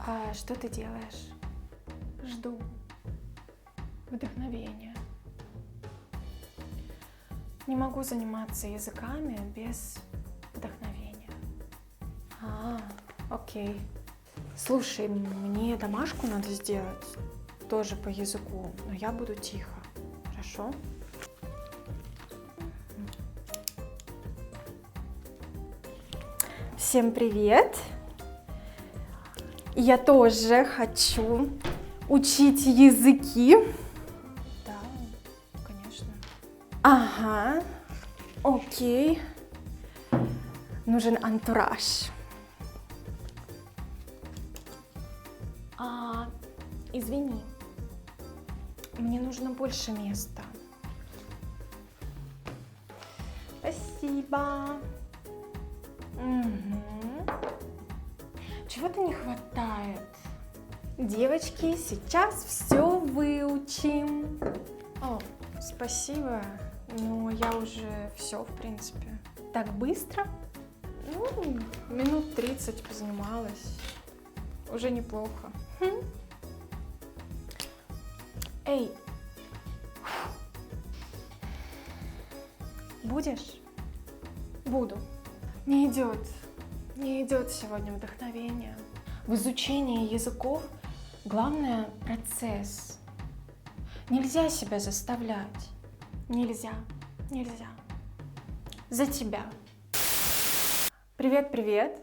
А что ты делаешь? Жду вдохновения. Не могу заниматься языками без вдохновения. Окей. Слушай, мне домашку надо сделать, тоже по языку, но я буду тихо, хорошо? Всем привет! Я тоже хочу учить языки. Да, конечно. Ага, окей. Нужен антураж. Извини, мне нужно больше места. Спасибо. Чего-то не хватает. Девочки, сейчас все выучим. О, спасибо, но я уже все, в принципе. Так быстро? Минут 30 позанималась. Уже неплохо. Эй! Будешь? Буду. Не идет сегодня вдохновение. В изучении языков главное процесс. Нельзя себя заставлять. Нельзя. За тебя. Привет!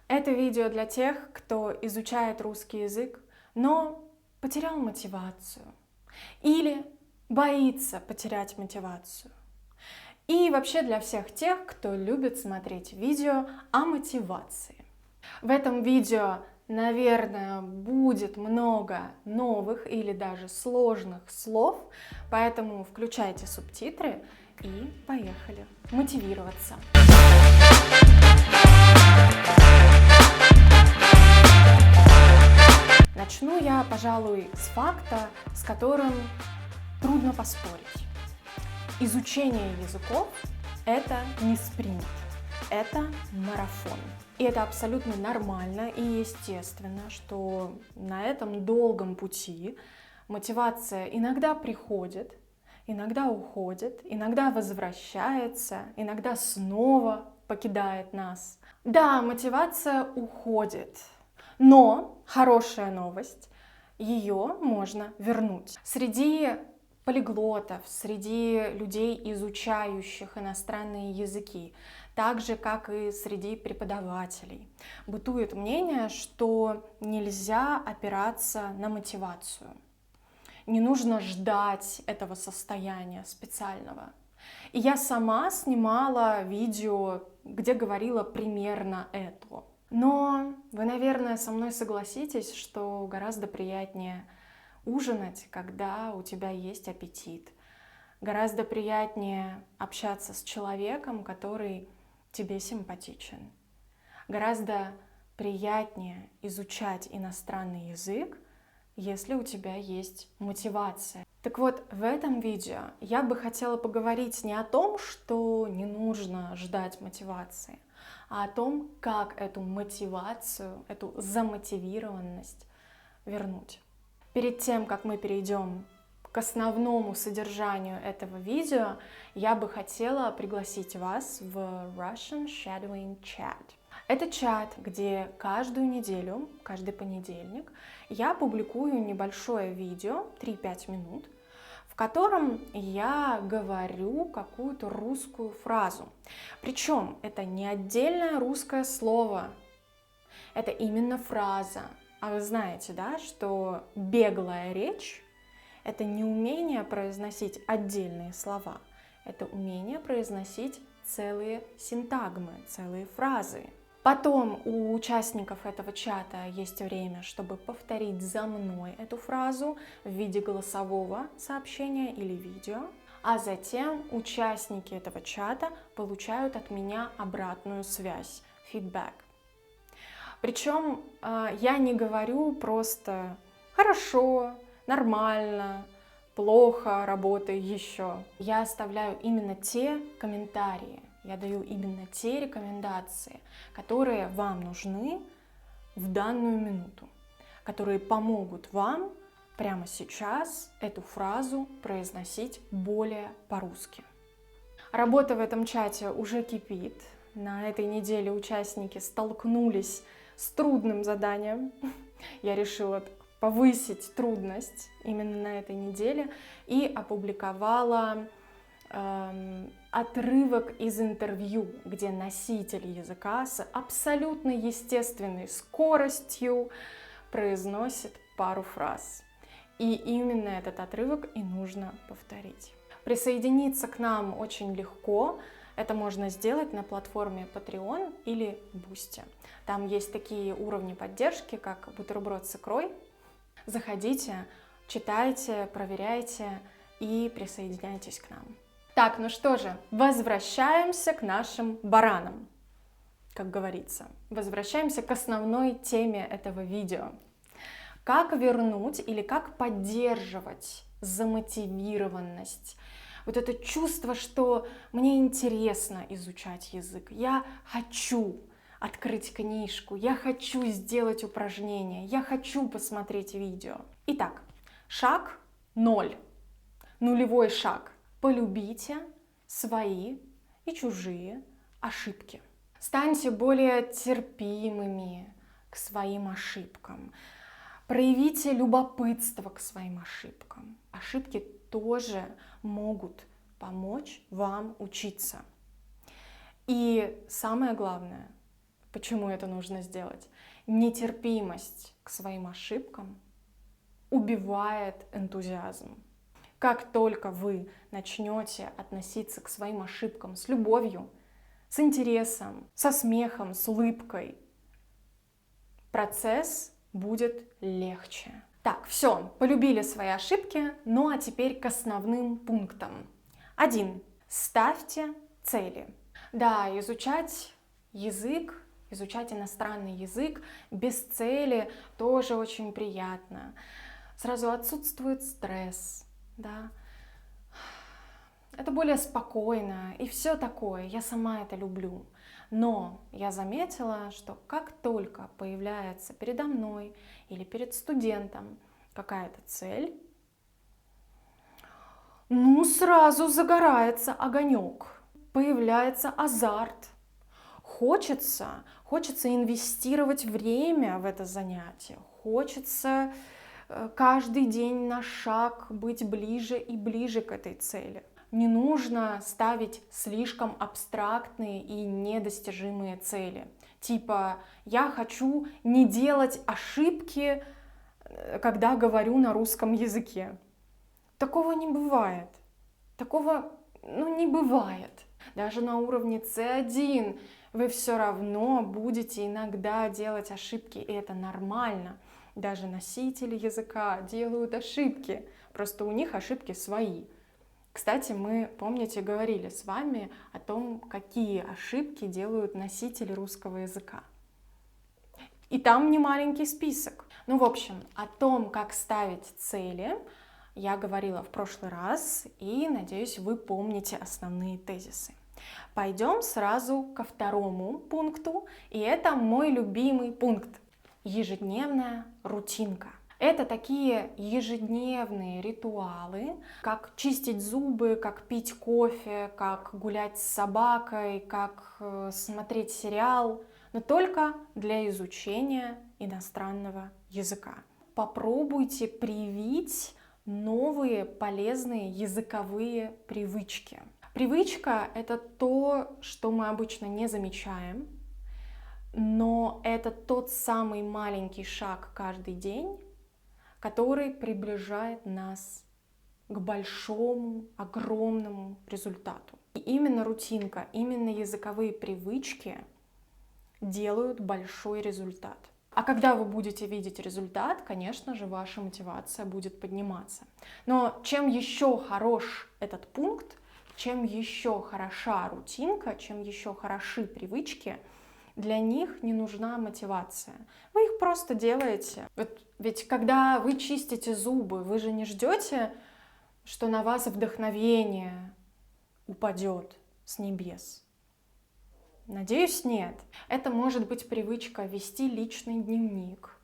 Это видео для тех, кто изучает русский язык, но потерял мотивацию. Или боится потерять мотивацию. И вообще для всех тех, кто любит смотреть видео о мотивации. В этом видео, наверное, будет много новых или даже сложных слов, поэтому включайте субтитры и поехали мотивироваться. Начну я, пожалуй, с факта, с которым трудно поспорить. Изучение языков – это не спринт, это марафон. И это абсолютно нормально и естественно, что на этом долгом пути мотивация иногда приходит, иногда уходит, иногда возвращается, иногда снова покидает нас. Да, мотивация уходит, но хорошая новость – ее можно вернуть. Среди полиглотов, среди людей, изучающих иностранные языки, так же, как и среди преподавателей, бытует мнение, что нельзя опираться на мотивацию. Не нужно ждать этого состояния специального. И я сама снимала видео, где говорила примерно это. Но вы, наверное, со мной согласитесь, что гораздо приятнее ужинать, когда у тебя есть аппетит. Гораздо приятнее общаться с человеком, который тебе симпатичен. Гораздо приятнее изучать иностранный язык, если у тебя есть мотивация. Так вот, в этом видео я бы хотела поговорить не о том, что не нужно ждать мотивации, а о том, как эту мотивацию, эту замотивированность вернуть. Перед тем, как мы перейдем к основному содержанию этого видео, я бы хотела пригласить вас в Russian Shadowing Chat. Это чат, где каждую неделю, каждый понедельник, я публикую небольшое видео, 3-5 минут, в котором я говорю какую-то русскую фразу. Причем это не отдельное русское слово, это именно фраза. А вы знаете, да, что беглая речь – это не умение произносить отдельные слова, это умение произносить целые синтагмы, целые фразы. Потом у участников этого чата есть время, чтобы повторить за мной эту фразу в виде голосового сообщения или видео, а затем участники этого чата получают от меня обратную связь, фидбэк. Причем я не говорю просто «хорошо», «нормально», «плохо», «работай еще». Я оставляю именно те комментарии, я даю именно те рекомендации, которые вам нужны в данную минуту. которые помогут вам прямо сейчас эту фразу произносить более по-русски. Работа в этом чате уже кипит. На этой неделе участники столкнулись с трудным заданием. Я решила повысить трудность именно на этой неделе и опубликовала отрывок из интервью, где носитель языка с абсолютно естественной скоростью произносит пару фраз. И именно этот отрывок и нужно повторить. Присоединиться к нам очень легко. Это можно сделать на платформе Patreon или Boosty. Там есть такие уровни поддержки, как бутерброд с икрой. Заходите, читайте, проверяйте и присоединяйтесь к нам. Так, ну что же, возвращаемся к нашим баранам, как говорится. Возвращаемся к основной теме этого видео. Как вернуть или как поддерживать замотивированность, вот это чувство, что мне интересно изучать язык, я хочу открыть книжку, я хочу сделать упражнение, я хочу посмотреть видео. Итак, шаг 0, нулевой шаг. Полюбите свои и чужие ошибки. Станьте более терпимыми к своим ошибкам. Проявите любопытство к своим ошибкам. Ошибки тоже могут помочь вам учиться. И самое главное, почему это нужно сделать, нетерпимость к своим ошибкам убивает энтузиазм. Как только вы начнете относиться к своим ошибкам с любовью, с интересом, со смехом, с улыбкой, процесс будет легче. Так, все, полюбили свои ошибки, ну а теперь к основным пунктам. 1. Ставьте цели. Да, изучать язык, изучать иностранный язык без цели тоже очень приятно. Сразу отсутствует стресс, да. Это более спокойно и все такое, я сама это люблю. Но я заметила, что как только появляется передо мной или перед студентом какая-то цель, сразу загорается огонек, появляется азарт. Хочется инвестировать время в это занятие, хочется каждый день на шаг быть ближе и ближе к этой цели. Не нужно ставить слишком абстрактные и недостижимые цели. Типа, я хочу не делать ошибки, когда говорю на русском языке. Такого не бывает. Такого, не бывает. Даже на уровне C1 вы все равно будете иногда делать ошибки, и это нормально. Даже носители языка делают ошибки, просто у них ошибки свои. Кстати, мы, помните, говорили с вами о том, какие ошибки делают носители русского языка. И там не маленький список. В общем, о том, как ставить цели, я говорила в прошлый раз, и, надеюсь, вы помните основные тезисы. Пойдем сразу ко второму пункту, и это мой любимый пункт. Ежедневная рутинка. Это такие ежедневные ритуалы, как чистить зубы, как пить кофе, как гулять с собакой, как смотреть сериал, но только для изучения иностранного языка. Попробуйте привить новые полезные языковые привычки. Привычка — это то, что мы обычно не замечаем, но это тот самый маленький шаг каждый день, который приближает нас к большому, огромному результату. И именно рутинка, именно языковые привычки делают большой результат. А когда вы будете видеть результат, конечно же, ваша мотивация будет подниматься. Но чем еще хорош этот пункт, чем еще хороша рутинка, чем еще хороши привычки, для них не нужна мотивация. Вы их просто делаете. Ведь когда вы чистите зубы, вы же не ждете, что на вас вдохновение упадет с небес. Надеюсь, нет. Это может быть привычка вести личный дневник.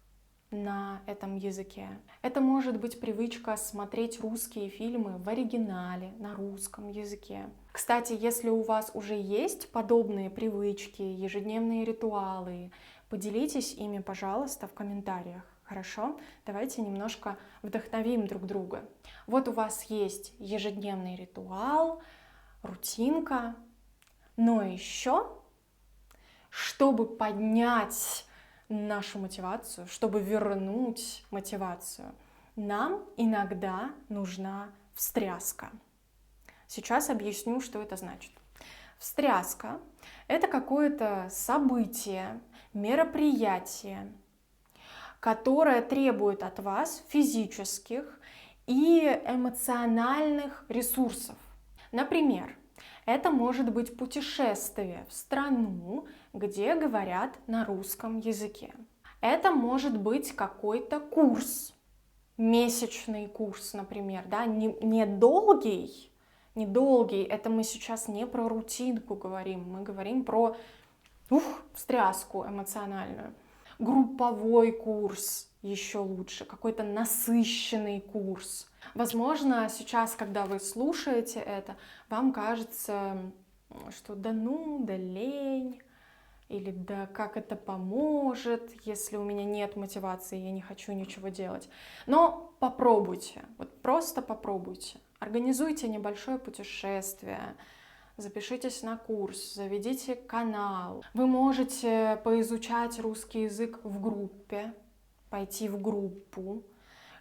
на этом языке. Это может быть привычка смотреть русские фильмы в оригинале, на русском языке. Кстати, если у вас уже есть подобные привычки, ежедневные ритуалы, поделитесь ими, пожалуйста, в комментариях. Хорошо? Давайте немножко вдохновим друг друга. Вот у вас есть ежедневный ритуал, рутинка, но еще, чтобы поднять нашу мотивацию, чтобы вернуть мотивацию, нам иногда нужна встряска. Сейчас объясню, что это значит. Встряска — это какое-то событие, мероприятие, которое требует от вас физических и эмоциональных ресурсов. Например, это может быть путешествие в страну, где говорят на русском языке. Это может быть какой-то курс, месячный курс, например, да, не долгий, это мы сейчас не про рутинку говорим, мы говорим про встряску эмоциональную. Групповой курс еще лучше, какой-то насыщенный курс. Возможно, сейчас, когда вы слушаете это, вам кажется, что да лень, или да как это поможет, если у меня нет мотивации, я не хочу ничего делать. Но попробуйте, вот просто попробуйте. Организуйте небольшое путешествие, запишитесь на курс, заведите канал. Вы можете поизучать русский язык в группе, пойти в группу,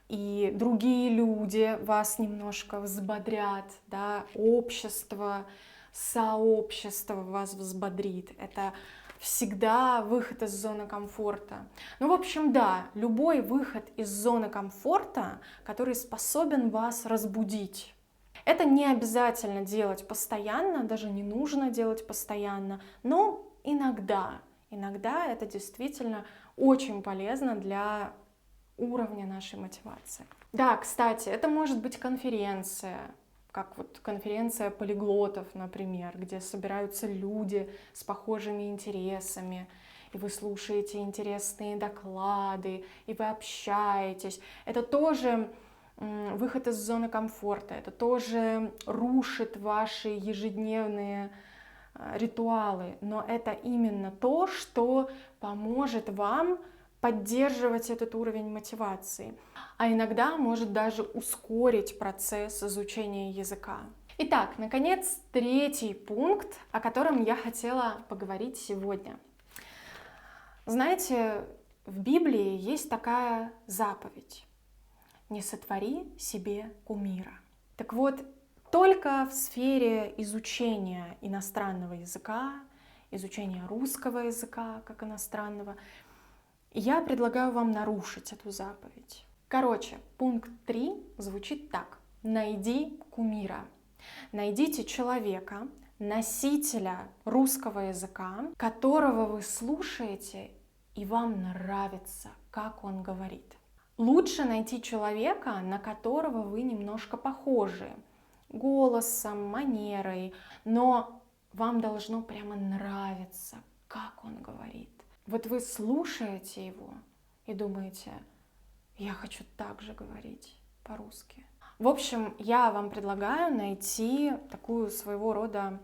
и другие люди вас немножко взбодрят, да, общество, сообщество вас взбодрит. Это всегда выход из зоны комфорта. Ну, в общем, да, любой выход из зоны комфорта, который способен вас разбудить. Это не обязательно делать постоянно, даже не нужно делать постоянно, но иногда это действительно очень полезно для уровня нашей мотивации. Да, кстати, это может быть конференция, как вот конференция полиглотов, например, где собираются люди с похожими интересами, и вы слушаете интересные доклады, и вы общаетесь. Это тоже выход из зоны комфорта, это тоже рушит ваши ежедневные ритуалы, но это именно то, что поможет вам поддерживать этот уровень мотивации, а иногда может даже ускорить процесс изучения языка. Итак, наконец, третий пункт, о котором я хотела поговорить сегодня. Знаете, в Библии есть такая заповедь: «Не сотвори себе кумира». Так вот, только в сфере изучения иностранного языка, изучения русского языка как иностранного, я предлагаю вам нарушить эту заповедь. Короче, пункт 3 звучит так. Найди кумира. Найдите человека, носителя русского языка, которого вы слушаете, и вам нравится, как он говорит. Лучше найти человека, на которого вы немножко похожи, голосом, манерой, но вам должно прямо нравиться, как он говорит. Вот вы слушаете его и думаете: я хочу так же говорить по-русски. В общем, я вам предлагаю найти такую своего рода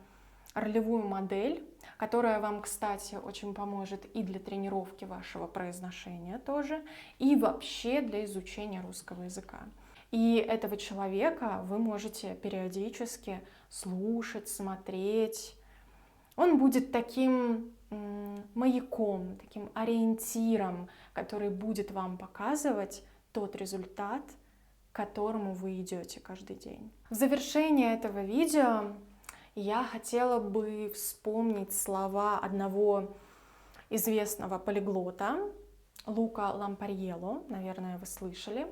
ролевую модель, которая вам, кстати, очень поможет и для тренировки вашего произношения тоже, и вообще для изучения русского языка. И этого человека вы можете периодически слушать, смотреть. Он будет таким маяком, таким ориентиром, который будет вам показывать тот результат, к которому вы идете каждый день. В завершение этого видео я хотела бы вспомнить слова одного известного полиглота, Лука Лампарьелло, наверное, вы слышали.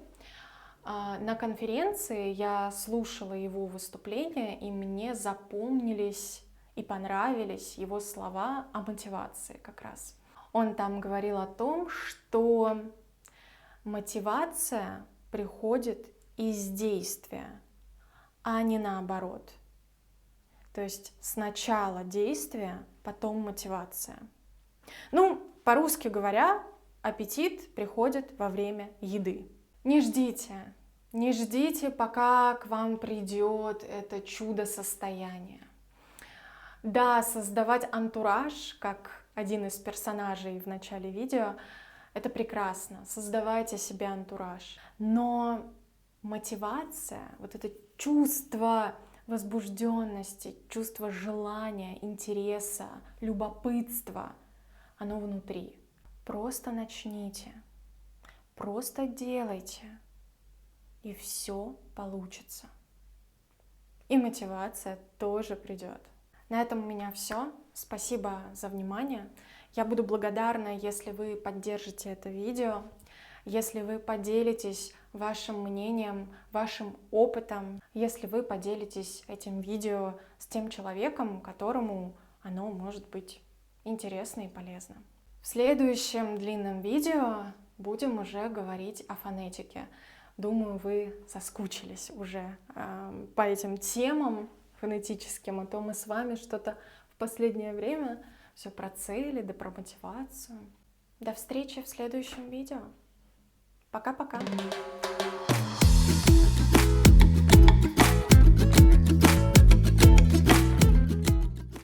На конференции я слушала его выступления, и мне запомнились и понравились его слова о мотивации как раз. Он там говорил о том, что мотивация приходит из действия, а не наоборот. То есть сначала действие, потом мотивация. Ну, по-русски говоря, Аппетит приходит во время еды. Не ждите, пока к вам придет это чудо-состояние. Да, создавать антураж, как один из персонажей в начале видео, это прекрасно. Создавайте себе антураж. Но мотивация, вот это чувство возбужденности, чувство желания, интереса, любопытства, оно внутри. Просто начните, просто делайте, и все получится. И мотивация тоже придет. На этом у меня все. Спасибо за внимание. Я буду благодарна, если вы поддержите это видео, если вы поделитесь вашим мнением, вашим опытом, если вы поделитесь этим видео с тем человеком, которому оно может быть интересно и полезно. В следующем длинном видео будем уже говорить о фонетике. Думаю, вы соскучились уже по этим темам фонетическим, а то мы с вами что-то в последнее время все про цели, да про мотивацию. До встречи в следующем видео. Пока-пока!